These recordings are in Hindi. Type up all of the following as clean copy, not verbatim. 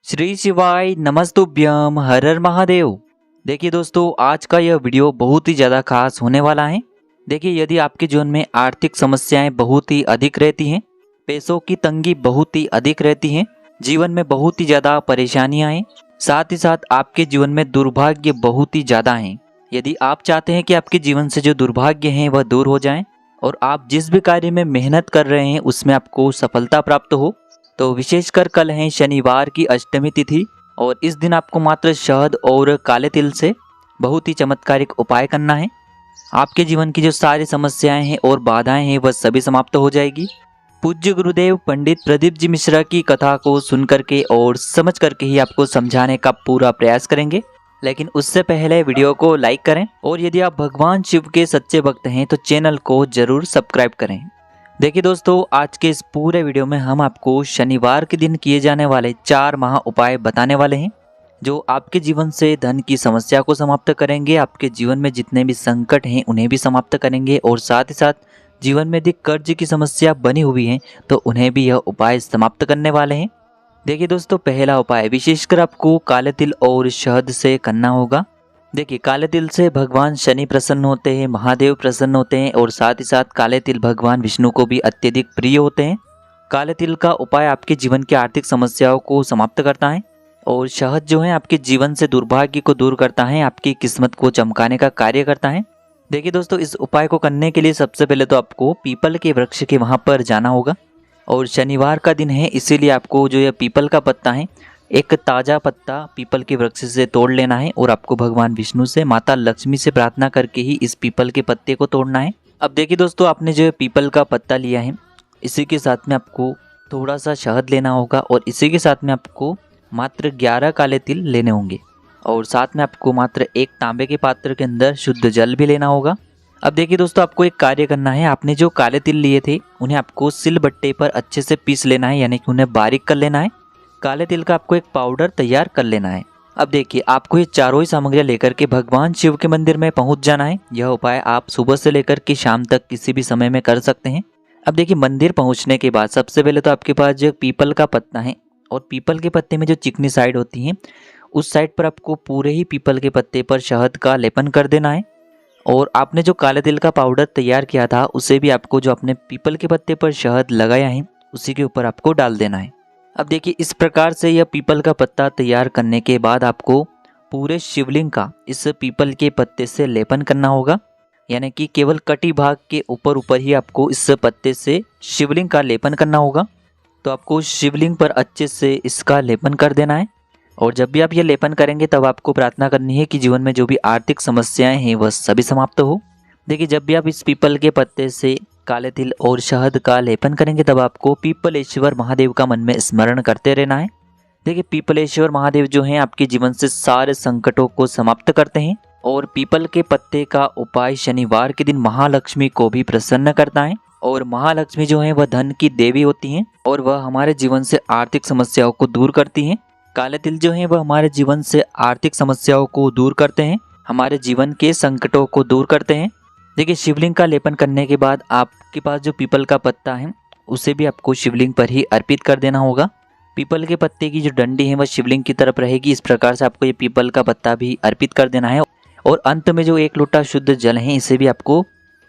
श्री शिवाय नमस्तुभ्यम हर हर महादेव। देखिए दोस्तों, आज का यह वीडियो बहुत ही ज़्यादा खास होने वाला है। देखिए, यदि आपके जीवन में आर्थिक समस्याएं बहुत ही अधिक रहती हैं, पैसों की तंगी बहुत ही अधिक रहती है, जीवन में बहुत ही ज़्यादा परेशानियां हैं, साथ ही साथ आपके जीवन में दुर्भाग्य बहुत ही ज़्यादा हैं। यदि आप चाहते हैं कि आपके जीवन से जो दुर्भाग्य हैं वह दूर हो जाएं और आप जिस भी कार्य में मेहनत कर रहे हैं उसमें आपको सफलता प्राप्त हो, तो विशेषकर कल है शनिवार की अष्टमी तिथि और इस दिन आपको मात्र शहद और काले तिल से बहुत ही चमत्कारिक उपाय करना है। आपके जीवन की जो सारी समस्याएं हैं और बाधाएं हैं वह सभी समाप्त हो जाएगी। पूज्य गुरुदेव पंडित प्रदीप जी मिश्रा की कथा को सुन करके और समझ करके ही आपको समझाने का पूरा प्रयास करेंगे, लेकिन उससे पहले वीडियो को लाइक करें और यदि आप भगवान शिव के सच्चे भक्त हैं तो चैनल को जरूर सब्सक्राइब करें। देखिए दोस्तों, आज के इस पूरे वीडियो में हम आपको शनिवार के दिन किए जाने वाले 4 महा उपाय बताने वाले हैं, जो आपके जीवन से धन की समस्या को समाप्त करेंगे, आपके जीवन में जितने भी संकट हैं उन्हें भी समाप्त करेंगे और साथ ही साथ जीवन में यदि कर्ज की समस्या बनी हुई है तो उन्हें भी यह उपाय समाप्त करने वाले हैं। देखिए दोस्तों, पहला उपाय विशेषकर आपको काले तिल और शहद से करना होगा। देखिए, काले तिल से भगवान शनि प्रसन्न होते हैं, महादेव प्रसन्न होते हैं और साथ ही साथ काले तिल भगवान विष्णु को भी अत्यधिक प्रिय होते हैं। काले तिल का उपाय आपके जीवन की आर्थिक समस्याओं को समाप्त करता है और शहद जो है आपके जीवन से दुर्भाग्य को दूर करता है, आपकी किस्मत को चमकाने का कार्य करता है। देखिए दोस्तों, इस उपाय को करने के लिए सबसे पहले तो आपको पीपल के वृक्ष के वहाँ पर जाना होगा और शनिवार का दिन है, इसीलिए आपको जो यह पीपल का पत्ता है, एक ताज़ा पत्ता पीपल के वृक्ष से तोड़ लेना है और आपको भगवान विष्णु से, माता लक्ष्मी से प्रार्थना करके ही इस पीपल के पत्ते को तोड़ना है। अब देखिए दोस्तों, आपने जो पीपल का पत्ता लिया है, इसी के साथ में आपको थोड़ा सा शहद लेना होगा और इसी के साथ में आपको मात्र 11 काले तिल लेने होंगे और साथ में आपको मात्र एक तांबे के पात्र के अंदर शुद्ध जल भी लेना होगा। अब देखिए दोस्तों, आपको एक कार्य करना है। आपने जो काले तिल लिए थे उन्हें आपको सिलबट्टे पर अच्छे से पीस लेना है, यानी कि उन्हें बारीक कर लेना है। काले तिल का आपको एक पाउडर तैयार कर लेना है। अब देखिए, आपको ये चारों ही सामग्रियां लेकर के भगवान शिव के मंदिर में पहुंच जाना है। यह उपाय आप सुबह से लेकर के शाम तक किसी भी समय में कर सकते हैं। अब देखिए, मंदिर पहुंचने के बाद सबसे पहले तो आपके पास जो पीपल का पत्ता है और पीपल के पत्ते में जो चिकनी साइड होती है उस साइड पर आपको पूरे ही पीपल के पत्ते पर शहद का लेपन कर देना है और आपने जो काले तिल का पाउडर तैयार किया था उसे भी आपको जो अपने पीपल के पत्ते पर शहद लगाया है उसी के ऊपर आपको डाल देना है। अब देखिए, इस प्रकार से यह पीपल का पत्ता तैयार करने के बाद आपको पूरे शिवलिंग का इस पीपल के पत्ते से लेपन करना होगा, यानी कि केवल कटी भाग के ऊपर ऊपर ही आपको इस पत्ते से शिवलिंग का लेपन करना होगा। तो आपको शिवलिंग पर अच्छे से इसका लेपन कर देना है और जब भी आप ये लेपन करेंगे तब आपको प्रार्थना करनी है कि जीवन में जो भी आर्थिक समस्याएं हैं वह सभी समाप्त हो। देखिए, जब भी आप इस पीपल के पत्ते से काले तिल और शहद का लेपन करेंगे तब आपको पीपलेश्वर महादेव का मन में स्मरण करते रहना है। देखिए, पीपलेश्वर महादेव जो हैं आपके जीवन से सारे संकटों को समाप्त करते हैं और पीपल के पत्ते का उपाय शनिवार के दिन महालक्ष्मी को भी प्रसन्न करता है और महालक्ष्मी जो है वह धन की देवी होती हैं और वह हमारे जीवन से आर्थिक समस्याओं को दूर करती हैं। काले तिल जो है वह हमारे जीवन से आर्थिक समस्याओं को दूर करते हैं, हमारे जीवन के संकटों को दूर करते हैं। देखिए, शिवलिंग का लेपन करने के बाद आपके पास जो पीपल का पत्ता है उसे भी आपको शिवलिंग पर ही अर्पित कर देना होगा। पीपल के पत्ते की जो डंडी है वह शिवलिंग की तरफ रहेगी। इस प्रकार से आपको ये पीपल का पत्ता भी अर्पित कर देना है और अंत में जो 1 लोटा शुद्ध जल है इसे भी आपको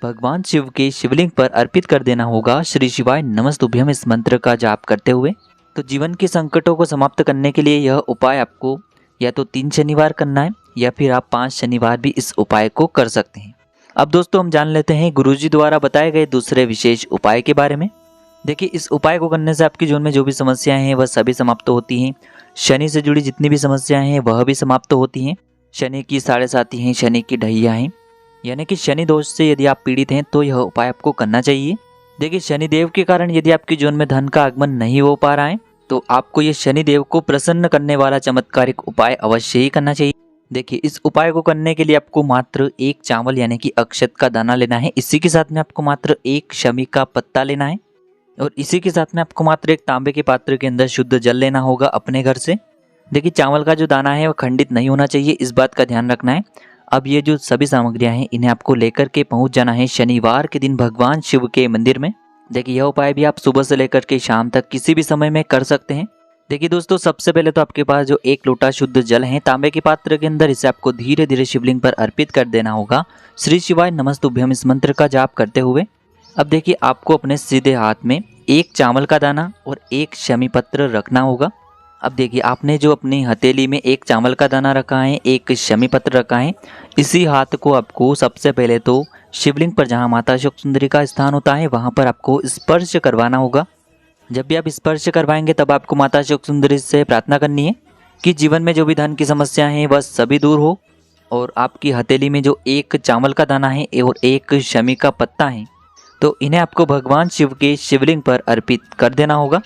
भगवान शिव के शिवलिंग पर अर्पित कर देना होगा। श्री शिवाय नमस्तुभ्यम इस मंत्र का जाप करते हुए। तो जीवन के संकटों को समाप्त करने के लिए यह उपाय आपको या तो 3 शनिवार करना है या फिर आप 5 शनिवार भी इस उपाय को कर सकते हैं। अब दोस्तों, हम जान लेते हैं गुरुजी द्वारा बताए गए दूसरे विशेष उपाय के बारे में। देखिए, इस उपाय को करने से आपके जीवन में जो भी समस्याएं हैं वह सभी समाप्त होती हैं। शनि से जुड़ी जितनी भी समस्याएं हैं वह भी समाप्त होती हैं। शनि की 7.5 हैं, शनि की ढैया हैं, यानी कि शनि दोष से यदि आप पीड़ित हैं तो यह उपाय आपको करना चाहिए। देखिए, शनिदेव के कारण यदि आपके जीवन में धन का आगमन नहीं हो पा रहा है तो आपको ये शनिदेव को प्रसन्न करने वाला चमत्कारिक उपाय अवश्य ही करना चाहिए। देखिए, इस उपाय को करने के लिए आपको मात्र 1 चावल यानी कि अक्षत का दाना लेना है। इसी के साथ में आपको मात्र 1 शमी का पत्ता लेना है और इसी के साथ में आपको मात्र 1 तांबे के पात्र के अंदर शुद्ध जल लेना होगा अपने घर से। देखिए, चावल का जो दाना है वह खंडित नहीं होना चाहिए, इस बात का ध्यान रखना है। अब ये जो सभी सामग्रियां हैं इन्हें आपको लेकर के पहुंच जाना है शनिवार के दिन भगवान शिव के मंदिर में। देखिए, यह उपाय भी आप सुबह से लेकर के शाम तक किसी भी समय में कर सकते हैं। देखिए दोस्तों, सबसे पहले तो आपके पास जो 1 लोटा शुद्ध जल है तांबे के पात्र के अंदर, इसे आपको धीरे धीरे शिवलिंग पर अर्पित कर देना होगा। श्री शिवाय नमस्तुभ्यम इस मंत्र का जाप करते हुए। अब देखिए, आपको अपने सीधे हाथ में 1 चावल का दाना और 1 शमी पत्र रखना होगा। अब देखिए, आपने जो अपनी हथेली में 1 चावल का दाना रखा है, 1 शमी पत्र रखा है, इसी हाथ को आपको सबसे पहले तो शिवलिंग पर जहाँ माता अशोक सुंदरी का स्थान होता है वहाँ पर आपको स्पर्श करवाना होगा। जब भी आप स्पर्श करवाएंगे तब आपको माता अशोक सुंदरी से प्रार्थना करनी है कि जीवन में जो भी धन की समस्या है वह सभी दूर हो, और आपकी हथेली में जो 1 चावल का दाना है और 1 शमी का पत्ता है, तो इन्हें आपको भगवान शिव के शिवलिंग पर अर्पित कर देना होगा।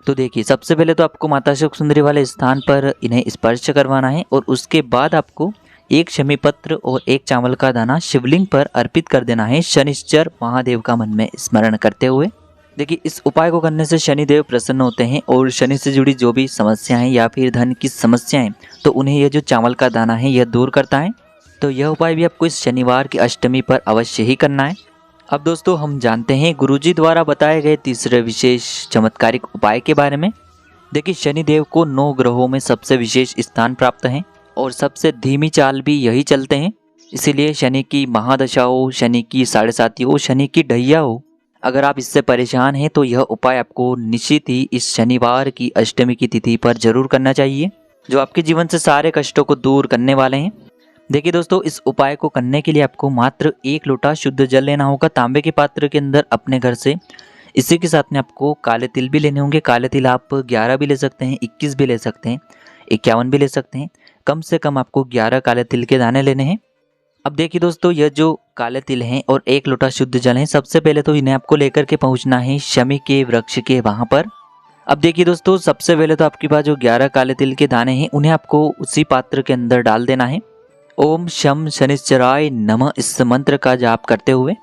तो देखिए, सबसे पहले तो आपको माता अशोक सुंदरी वाले स्थान पर इन्हें स्पर्श करवाना है और उसके बाद आपको 1 शमी पत्र और 1 चावल का दाना शिवलिंग पर अर्पित कर देना है, शनिश्चर महादेव का मन में स्मरण करते हुए। देखिए, इस उपाय को करने से शनिदेव प्रसन्न होते हैं और शनि से जुड़ी जो भी समस्याएं या फिर धन की समस्याएं, तो उन्हें यह जो चावल का दाना है यह दूर करता है। तो यह उपाय भी आपको इस शनिवार की अष्टमी पर अवश्य ही करना है। अब दोस्तों, हम जानते हैं गुरुजी द्वारा बताए गए तीसरे विशेष चमत्कारिक उपाय के बारे में। देखिए, शनिदेव को 9 ग्रहों में सबसे विशेष स्थान प्राप्त है और सबसे धीमी चाल भी यही चलते हैं। इसीलिए शनि की महादशा हो, शनि की 7.5 हो, शनि की ढैया हो, अगर आप इससे परेशान हैं तो यह उपाय आपको निश्चित ही इस शनिवार की अष्टमी की तिथि पर जरूर करना चाहिए, जो आपके जीवन से सारे कष्टों को दूर करने वाले हैं। देखिए दोस्तों, इस उपाय को करने के लिए आपको मात्र 1 लोटा शुद्ध जल लेना होगा तांबे के पात्र के अंदर अपने घर से। इसी के साथ में आपको काले तिल भी लेने होंगे। काले तिल आप 11 भी ले सकते हैं, 21 भी ले सकते हैं, 51 भी ले सकते हैं। कम से कम आपको 11 काले तिल के दाने लेने हैं। अब देखिए दोस्तों, यह जो काले तिल हैं और 1 लोटा शुद्ध जल है, सबसे पहले तो इन्हें आपको लेकर के पहुंचना है शमी के वृक्ष के वहां पर। अब देखिए दोस्तों, सबसे पहले तो आपके पास जो 11 काले तिल के दाने हैं उन्हें आपको उसी पात्र के अंदर डाल देना है। ओम शम शनिश्चराय नमः इस मंत्र का जाप करते हुए।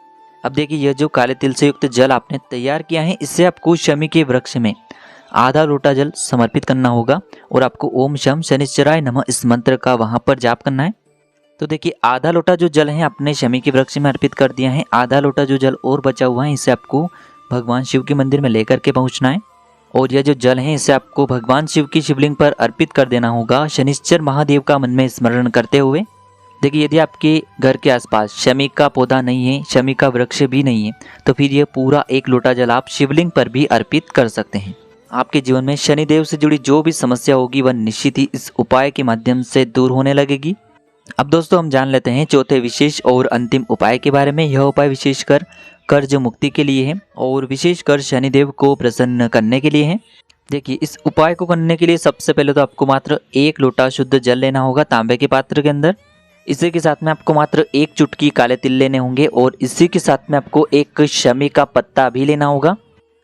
अब देखिए, यह जो काले तिल से युक्त जल आपने तैयार किया है, इससे आपको शमी के वृक्ष में आधा लोटा जल समर्पित करना होगा और आपको ओम शम शनिश्चराय नमः इस मंत्र का वहां पर जाप करना है। तो देखिए, आधा लोटा जो जल है आपने शमी के वृक्ष में अर्पित कर दिया है। आधा लोटा जो जल और बचा हुआ है, इसे आपको भगवान शिव के मंदिर में लेकर के पहुंचना है और यह जो जल है इसे आपको भगवान शिव की शिवलिंग पर अर्पित कर देना होगा, शनिश्चर महादेव का मन में स्मरण करते हुए। देखिए, यदि आपके घर के आसपास शमी का पौधा नहीं है, शमी का वृक्ष भी नहीं है, तो फिर यह पूरा 1 लोटा जल आप शिवलिंग पर भी अर्पित कर सकते हैं। आपके जीवन में शनिदेव से जुड़ी जो भी समस्या होगी वह निश्चित ही इस उपाय के माध्यम से दूर होने लगेगी। अब दोस्तों, हम जान लेते हैं चौथे विशेष और अंतिम उपाय के बारे में। यह उपाय विशेषकर कर्ज मुक्ति के लिए है और विशेषकर शनिदेव को प्रसन्न करने के लिए है। देखिए, इस उपाय को करने के लिए सबसे पहले तो आपको मात्र 1 लोटा शुद्ध जल लेना होगा तांबे के पात्र के अंदर। इसी के साथ में आपको मात्र 1 चुटकी काले तिल लेने होंगे और इसी के साथ में आपको 1 शमी का पत्ता भी लेना होगा।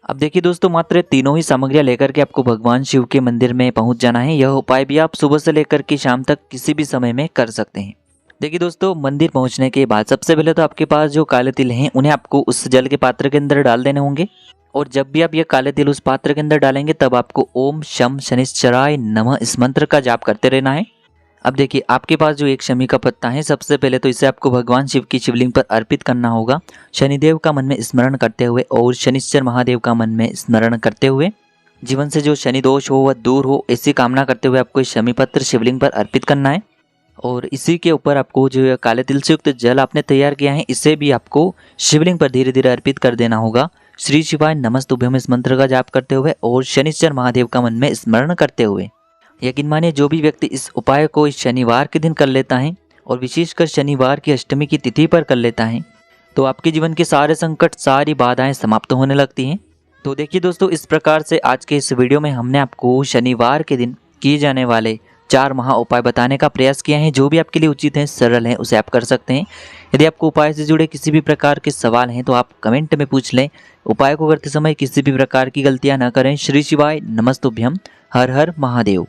अब देखिए दोस्तों, मात्र तीनों ही सामग्रियां लेकर के आपको भगवान शिव के मंदिर में पहुंच जाना है। यह उपाय भी आप सुबह से लेकर के शाम तक किसी भी समय में कर सकते हैं। देखिए दोस्तों, मंदिर पहुंचने के बाद सबसे पहले तो आपके पास जो काले तिल हैं उन्हें आपको उस जल के पात्र के अंदर डाल देने होंगे और जब भी आप ये काले तिल उस पात्र के अंदर डालेंगे तब आपको ओम शम शनिश्चराय नमः इस मंत्र का जाप करते रहना है। अब देखिए, आपके पास जो 1 शमी का पत्ता है, सबसे पहले तो इसे आपको भगवान शिव की शिवलिंग पर अर्पित करना होगा, शनिदेव का मन में स्मरण करते हुए और शनिश्चर महादेव का मन में स्मरण करते हुए। जीवन से जो शनि दोष हो वह दूर हो, ऐसी कामना करते हुए आपको इस शमी पत्र शिवलिंग पर अर्पित करना है और इसी के ऊपर आपको जो काले तिल से युक्त जल आपने तैयार किया है, इसे भी आपको शिवलिंग पर धीरे धीरे अर्पित कर देना होगा, श्री शिवाय नमस्तुभ्यम इस मंत्र का जाप करते हुए और शनिश्चर महादेव का मन में स्मरण करते हुए। यकीन मानिए, जो भी व्यक्ति इस उपाय को इस शनिवार के दिन कर लेता है और विशेषकर शनिवार की अष्टमी की तिथि पर कर लेता है, तो आपके जीवन के सारे संकट, सारी बाधाएं समाप्त होने लगती हैं। तो देखिए दोस्तों, इस प्रकार से आज के इस वीडियो में हमने आपको शनिवार के दिन किए जाने वाले 4 महा उपाय बताने का प्रयास किया है। जो भी आपके लिए उचित है, सरल है, उसे आप कर सकते हैं। यदि आपको उपाय से जुड़े किसी भी प्रकार के सवाल हैं तो आप कमेंट में पूछ लें। उपाय को करते समय किसी भी प्रकार की गलतियां न करें। श्री शिवाय नमस्तुभ्यम। हर हर महादेव।